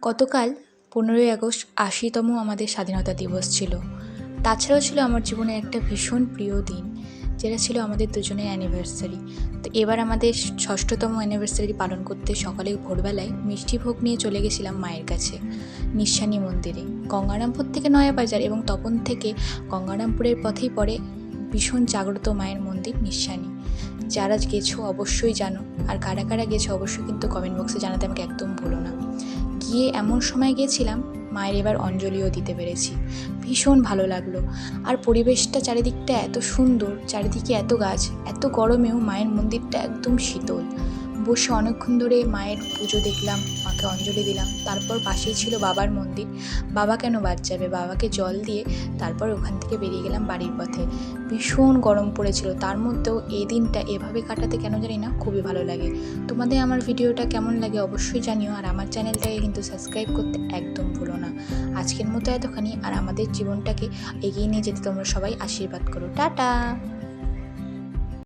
গতকাল 15ই আগস্ট ৮০তম আমাদের স্বাধীনতা দিবস ছিল। তাছাড়াও ছিল আমার জীবনের একটা ভীষণ প্রিয় দিন, যেটা ছিল আমাদের দুজনের অ্যানিভার্সারি। তো এবার আমাদের ৬ষ্ঠতম অ্যানিভার্সারি পালন করতে সকালে ভোরবেলায় মিষ্টিভোগ নিয়ে চলে গেছিলাম মায়ের কাছে, নিঃসানী মন্দিরে। গঙ্গারামপুর থেকে নয়াবাজার এবং তপন থেকে গঙ্গারামপুরের পথেই পড়ে ভীষণ জাগ্রত মায়ের মন্দির নিঃসানী। যারা গেছো অবশ্যই জানো, আর কারা কারা গেছো অবশ্যই কিন্তু কমেন্ট বক্সে জানাতে আমাকে একদম ভুলো না। গিয়ে এমন সময় গিয়েছিলাম, মায়ের এবার অঞ্জলিও দিতে পেরেছি। ভীষণ ভালো লাগলো। আর পরিবেশটা চারিদিকটা এত সুন্দর, চারিদিকে এত গাছ, এত গরমেও মায়ের মন্দিরটা একদম শীতল। বসে অনেকক্ষণ ধরে মায়ের পুজো দেখলাম, মাকে অঞ্জলি দিলাম। তারপর পাশেই ছিল বাবার মন্দির। বাবা কেন বাদ যাবে, বাবাকে জল দিয়ে তারপর ওখান থেকে বেরিয়ে গেলাম বাড়ির পথে। ভীষণ গরম পড়েছিল, তার মধ্যেও এই দিনটা এভাবে কাটাতে কেন জানি না খুবই ভালো লাগে। তোমাদের আমার ভিডিওটা কেমন লাগে অবশ্যই জানিও, আর আমার চ্যানেলটাকে কিন্তু সাবস্ক্রাইব করতে একদম ভুলো না। আজকের মতো এতখানি, আর আমাদের জীবনটাকে এগিয়ে নিয়ে যেতে তোমরা সবাই আশীর্বাদ করো। টাটা।